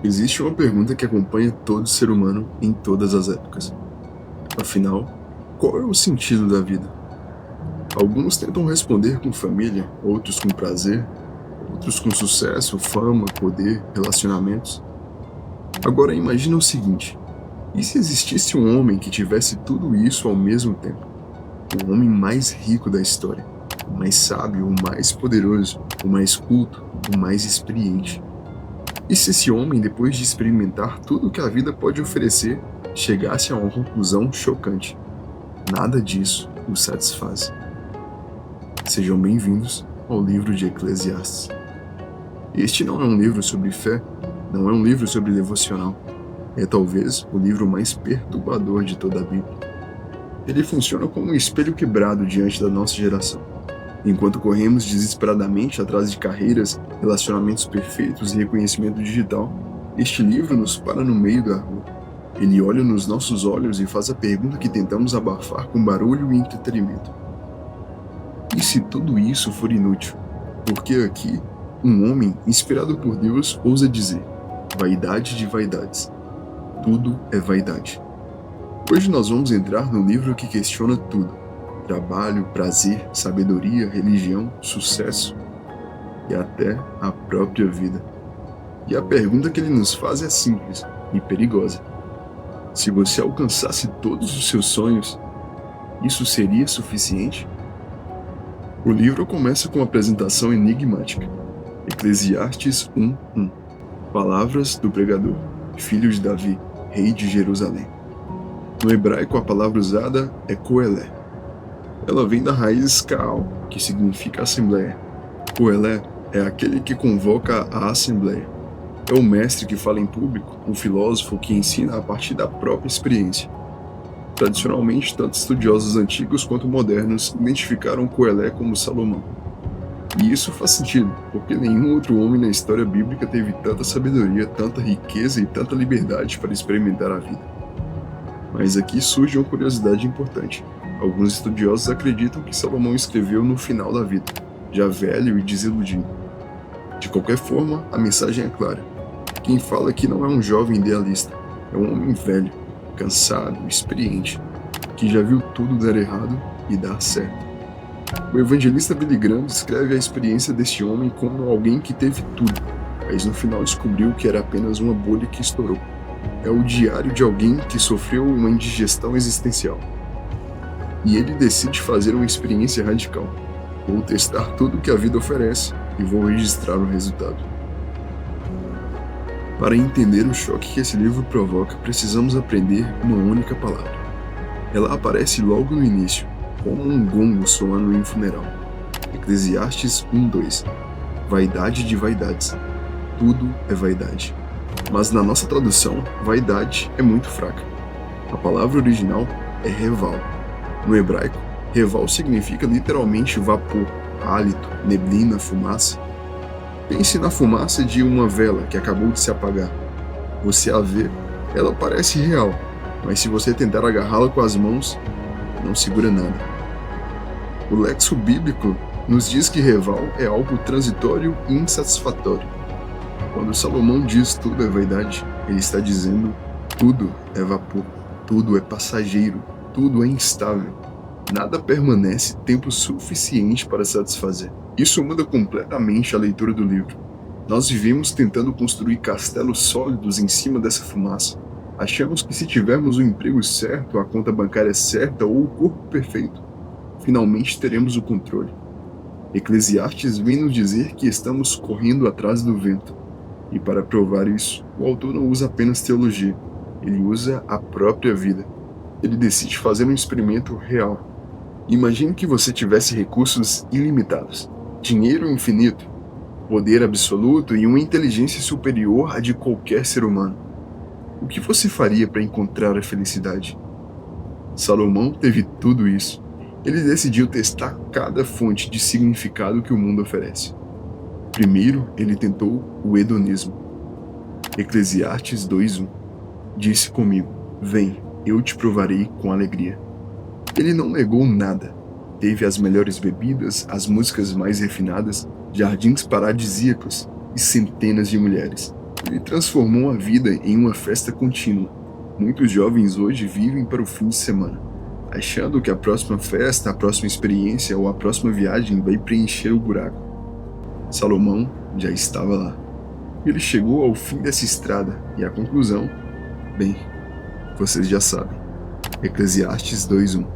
Existe uma pergunta que acompanha todo ser humano em todas as épocas. Afinal, qual é o sentido da vida? Alguns tentam responder com família, outros com prazer, outros com sucesso, fama, poder, relacionamentos. Agora imagina o seguinte: e se existisse um homem que tivesse tudo isso ao mesmo tempo? O homem mais rico da história, o mais sábio, o mais poderoso, o mais culto, o mais experiente. E se esse homem, depois de experimentar tudo que a vida pode oferecer, chegasse a uma conclusão chocante? Nada disso o satisfaz. Sejam bem-vindos ao livro de Eclesiastes. Este não é um livro sobre fé, não é um livro sobre devocional. É talvez o livro mais perturbador de toda a Bíblia. Ele funciona como um espelho quebrado diante da nossa geração. Enquanto corremos desesperadamente atrás de carreiras, relacionamentos perfeitos e reconhecimento digital, este livro nos para no meio da rua. Ele olha nos nossos olhos e faz a pergunta que tentamos abafar com barulho e entretenimento. E se tudo isso for inútil? Porque aqui, um homem inspirado por Deus ousa dizer: vaidade de vaidades. Tudo é vaidade. Hoje nós vamos entrar no livro que questiona tudo: trabalho, prazer, sabedoria, religião, sucesso e até a própria vida. E a pergunta que ele nos faz é simples e perigosa: se você alcançasse todos os seus sonhos, isso seria suficiente? O livro começa com uma apresentação enigmática. Eclesiastes 1:1. Palavras do pregador, filho de Davi, rei de Jerusalém. No hebraico, a palavra usada é Coelé. Ela vem da raiz Kaal, que significa assembleia. Coelé é aquele que convoca a assembleia. É o mestre que fala em público, o filósofo que ensina a partir da própria experiência. Tradicionalmente, tanto estudiosos antigos quanto modernos identificaram Coelé como Salomão. E isso faz sentido, porque nenhum outro homem na história bíblica teve tanta sabedoria, tanta riqueza e tanta liberdade para experimentar a vida. Mas aqui surge uma curiosidade importante. Alguns estudiosos acreditam que Salomão escreveu no final da vida, já velho e desiludido. De qualquer forma, a mensagem é clara. Quem fala aqui não é um jovem idealista, é um homem velho, cansado, experiente, que já viu tudo dar errado e dar certo. O evangelista Billy Graham descreve a experiência deste homem como alguém que teve tudo, mas no final descobriu que era apenas uma bolha que estourou. É o diário de alguém que sofreu uma indigestão existencial. E ele decide fazer uma experiência radical. Vou testar tudo que a vida oferece e vou registrar o resultado. Para entender o choque que esse livro provoca, precisamos aprender uma única palavra. Ela aparece logo no início, como um gongo soando em um funeral. Eclesiastes 1:2. Vaidade de vaidades. Tudo é vaidade. Mas na nossa tradução, vaidade é muito fraca. A palavra original é reval. No hebraico, reval significa literalmente vapor, hálito, neblina, fumaça. Pense na fumaça de uma vela que acabou de se apagar. Você a vê, ela parece real, mas se você tentar agarrá-la com as mãos, não segura nada. O lexo bíblico nos diz que reval é algo transitório e insatisfatório. Quando Salomão diz tudo é vaidade, ele está dizendo tudo é vapor, tudo é passageiro, tudo é instável. Nada permanece tempo suficiente para satisfazer. Isso muda completamente a leitura do livro. Nós vivemos tentando construir castelos sólidos em cima dessa fumaça. Achamos que se tivermos o emprego certo, a conta bancária certa ou o corpo perfeito, finalmente teremos o controle. Eclesiastes vem nos dizer que estamos correndo atrás do vento. E para provar isso, o autor não usa apenas teologia, ele usa a própria vida. Ele decide fazer um experimento real. Imagine que você tivesse recursos ilimitados, dinheiro infinito, poder absoluto e uma inteligência superior à de qualquer ser humano. O que você faria para encontrar a felicidade? Salomão teve tudo isso. Ele decidiu testar cada fonte de significado que o mundo oferece. Primeiro, ele tentou o hedonismo. Eclesiastes 2:1. Disse comigo: vem, eu te provarei com alegria. Ele não negou nada. Teve as melhores bebidas, as músicas mais refinadas, jardins paradisíacos e centenas de mulheres. Ele transformou a vida em uma festa contínua. Muitos jovens hoje vivem para o fim de semana, achando que a próxima festa, a próxima experiência ou a próxima viagem vai preencher o buraco. Salomão já estava lá. Ele chegou ao fim dessa estrada e a conclusão, bem, vocês já sabem. Eclesiastes 2:1.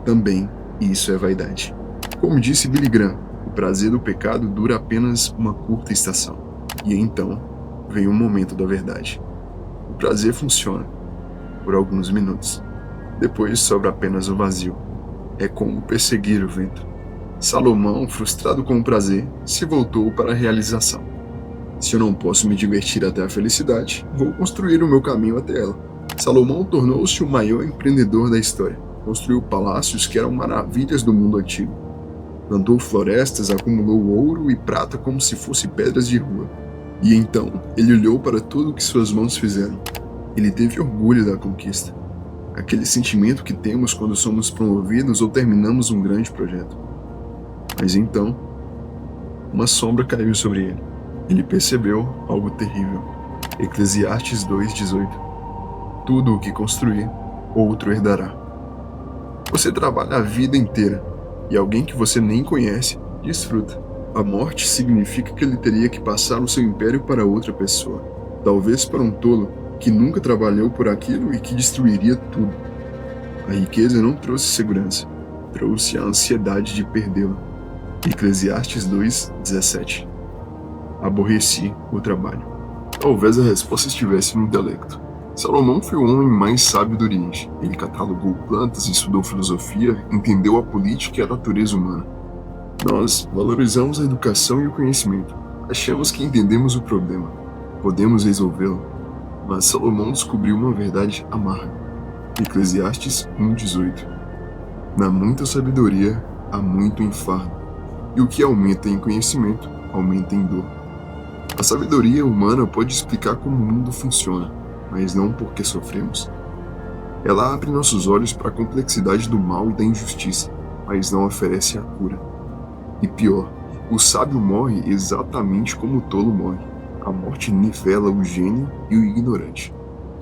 Também isso é vaidade. Como disse Billy Graham, o prazer do pecado dura apenas uma curta estação. E então vem o momento da verdade. O prazer funciona por alguns minutos. Depois sobra apenas o vazio. É como perseguir o vento. Salomão, frustrado com o prazer, se voltou para a realização. Se eu não posso me divertir até a felicidade, vou construir o meu caminho até ela. Salomão tornou-se o maior empreendedor da história. Construiu palácios que eram maravilhas do mundo antigo. Plantou florestas, acumulou ouro e prata como se fossem pedras de rua. E então, ele olhou para tudo o que suas mãos fizeram. Ele teve orgulho da conquista. Aquele sentimento que temos quando somos promovidos ou terminamos um grande projeto. Mas então, uma sombra caiu sobre ele. Ele percebeu algo terrível. Eclesiastes 2:18. Tudo o que construir, outro herdará. Você trabalha a vida inteira e alguém que você nem conhece desfruta. A morte significa que ele teria que passar o seu império para outra pessoa. Talvez para um tolo que nunca trabalhou por aquilo e que destruiria tudo. A riqueza não trouxe segurança, trouxe a ansiedade de perdê-la. Eclesiastes 2:17. Aborreci o trabalho. Talvez a resposta estivesse no intelecto. Salomão foi o homem mais sábio do Oriente. Ele catalogou plantas, estudou filosofia, entendeu a política e a natureza humana. Nós valorizamos a educação e o conhecimento. Achamos que entendemos o problema. Podemos resolvê-lo. Mas Salomão descobriu uma verdade amarga. Eclesiastes 1:18. Na muita sabedoria, há muito enfardo. E o que aumenta em conhecimento, aumenta em dor. A sabedoria humana pode explicar como o mundo funciona, mas não porque sofremos. Ela abre nossos olhos para a complexidade do mal e da injustiça, mas não oferece a cura. E pior, o sábio morre exatamente como o tolo morre. A morte nivela o gênio e o ignorante.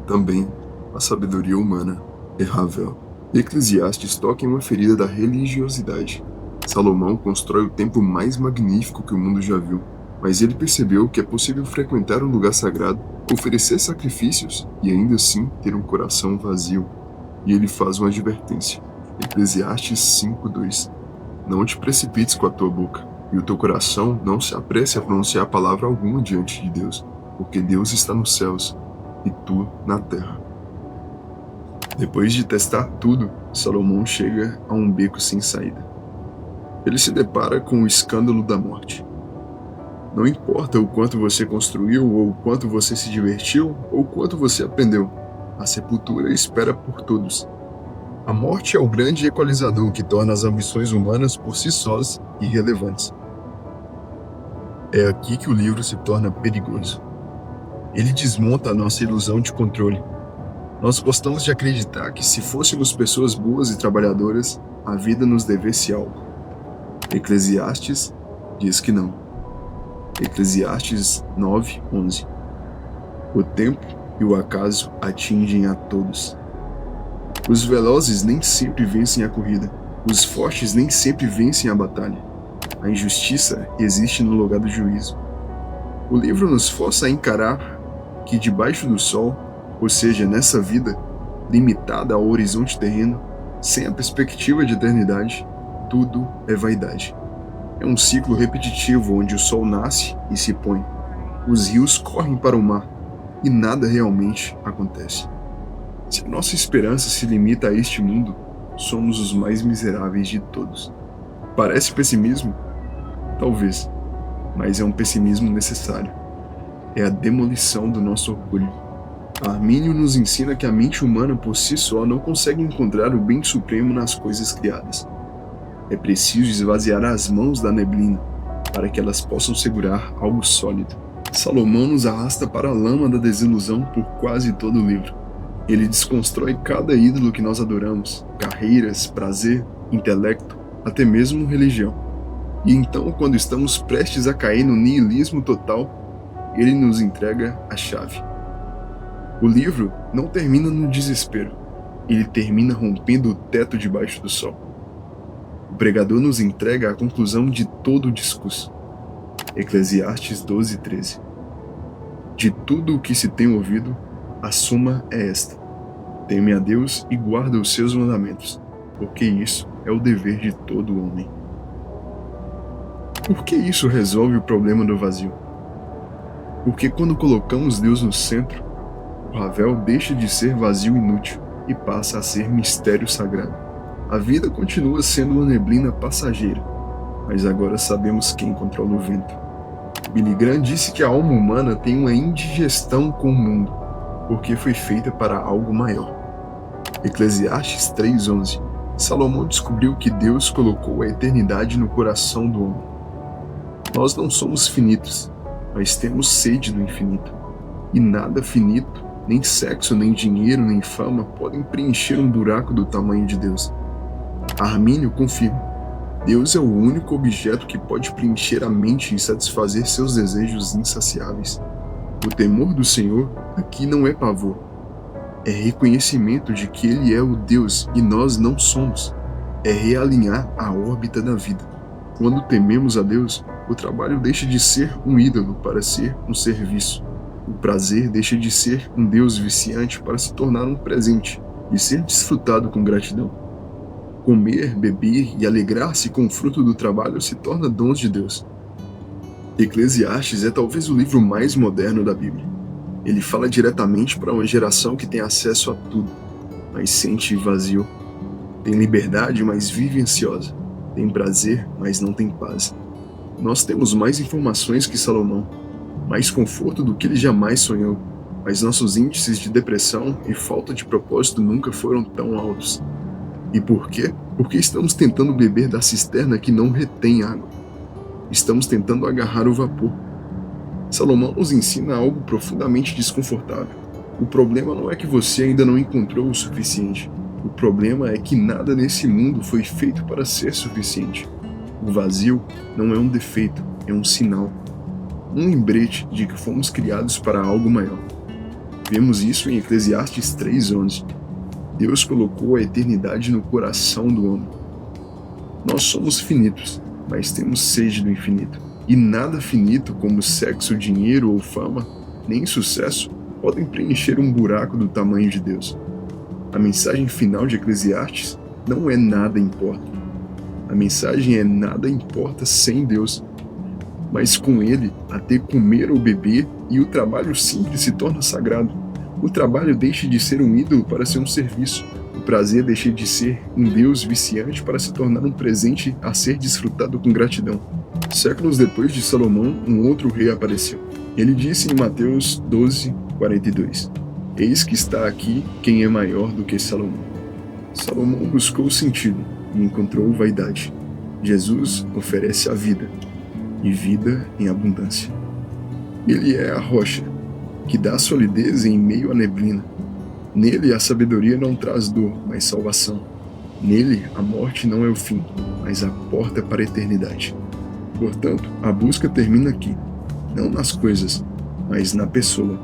Também, a sabedoria humana é Ravel. Eclesiastes toca em uma ferida da religiosidade. Salomão constrói o templo mais magnífico que o mundo já viu. Mas ele percebeu que é possível frequentar um lugar sagrado, oferecer sacrifícios e ainda assim ter um coração vazio. E ele faz uma advertência. Eclesiastes 5:2. Não te precipites com a tua boca, e o teu coração não se apresse a pronunciar palavra alguma diante de Deus, porque Deus está nos céus e tu na terra. Depois de testar tudo, Salomão chega a um beco sem saída. Ele se depara com o escândalo da morte. Não importa o quanto você construiu, ou o quanto você se divertiu, ou o quanto você aprendeu, a sepultura espera por todos. A morte é o grande equalizador que torna as ambições humanas por si sós irrelevantes. É aqui que o livro se torna perigoso. Ele desmonta a nossa ilusão de controle. Nós gostamos de acreditar que se fôssemos pessoas boas e trabalhadoras, a vida nos devesse algo. Eclesiastes diz que não. Eclesiastes 9:11. O tempo e o acaso atingem a todos. Os velozes nem sempre vencem a corrida. Os fortes nem sempre vencem a batalha. A injustiça existe no lugar do juízo. O livro nos força a encarar que debaixo do sol, ou seja, nessa vida, limitada ao horizonte terreno, sem a perspectiva de eternidade, tudo é vaidade. É um ciclo repetitivo onde o sol nasce e se põe. Os rios correm para o mar e nada realmente acontece. Se a nossa esperança se limita a este mundo, somos os mais miseráveis de todos. Parece pessimismo? Talvez, mas é um pessimismo necessário. É a demolição do nosso orgulho. Armínio nos ensina que a mente humana por si só não consegue encontrar o bem supremo nas coisas criadas. É preciso esvaziar as mãos da neblina para que elas possam segurar algo sólido. Salomão nos arrasta para a lama da desilusão por quase todo o livro. Ele desconstrói cada ídolo que nós adoramos, carreiras, prazer, intelecto, até mesmo religião. E então, quando estamos prestes a cair no niilismo total, ele nos entrega a chave. O livro não termina no desespero, ele termina rompendo o teto debaixo do sol. O pregador nos entrega a conclusão de todo o discurso. Eclesiastes 12:13. De tudo o que se tem ouvido, a suma é esta: teme a Deus e guarda os seus mandamentos, porque isso é o dever de todo homem. Por que isso resolve o problema do vazio? Porque quando colocamos Deus no centro, o Ravel deixa de ser vazio inútil e passa a ser mistério sagrado. A vida continua sendo uma neblina passageira, mas agora sabemos quem controla o vento. Billy Graham disse que a alma humana tem uma indigestão com o mundo, porque foi feita para algo maior. Eclesiastes 3:11. Salomão descobriu que Deus colocou a eternidade no coração do homem. Nós não somos finitos, mas temos sede do infinito. E nada finito, nem sexo, nem dinheiro, nem fama, podem preencher um buraco do tamanho de Deus. Armínio confirma: Deus é o único objeto que pode preencher a mente e satisfazer seus desejos insaciáveis. O temor do Senhor aqui não é pavor, é reconhecimento de que Ele é o Deus e nós não somos. É realinhar a órbita da vida. Quando tememos a Deus, o trabalho deixa de ser um ídolo para ser um serviço. O prazer deixa de ser um Deus viciante para se tornar um presente e ser desfrutado com gratidão. Comer, beber e alegrar-se com o fruto do trabalho se torna dons de Deus. Eclesiastes é talvez o livro mais moderno da Bíblia. Ele fala diretamente para uma geração que tem acesso a tudo, mas sente vazio. Tem liberdade, mas vive ansiosa. Tem prazer, mas não tem paz. Nós temos mais informações que Salomão, mais conforto do que ele jamais sonhou, mas nossos índices de depressão e falta de propósito nunca foram tão altos. E por quê? Porque estamos tentando beber da cisterna que não retém água. Estamos tentando agarrar o vapor. Salomão nos ensina algo profundamente desconfortável. O problema não é que você ainda não encontrou o suficiente. O problema é que nada nesse mundo foi feito para ser suficiente. O vazio não é um defeito, é um sinal. Um lembrete de que fomos criados para algo maior. Vemos isso em Eclesiastes 3:11. Deus colocou a eternidade no coração do homem. Nós somos finitos, mas temos sede do infinito. E nada finito como sexo, dinheiro ou fama, nem sucesso, podem preencher um buraco do tamanho de Deus. A mensagem final de Eclesiastes não é nada importa. A mensagem é nada importa sem Deus. Mas com Ele, até comer ou beber e o trabalho simples se torna sagrado. O trabalho deixa de ser um ídolo para ser um serviço. O prazer deixa de ser um Deus viciante para se tornar um presente a ser desfrutado com gratidão. Séculos depois de Salomão, um outro rei apareceu. Ele disse em Mateus 12:42: Eis que está aqui quem é maior do que Salomão. Salomão buscou sentido e encontrou vaidade. Jesus oferece a vida, e vida em abundância. Ele é a rocha, que dá solidez em meio à neblina. Nele a sabedoria não traz dor, mas salvação. Nele a morte não é o fim, mas a porta para a eternidade. Portanto, a busca termina aqui, não nas coisas, mas na pessoa.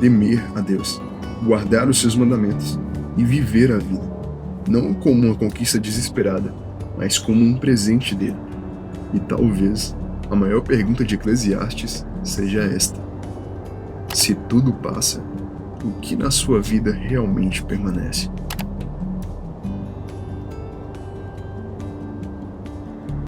Temer a Deus, guardar os seus mandamentos e viver a vida, não como uma conquista desesperada, mas como um presente dele. E talvez a maior pergunta de Eclesiastes seja esta: se tudo passa, o que na sua vida realmente permanece?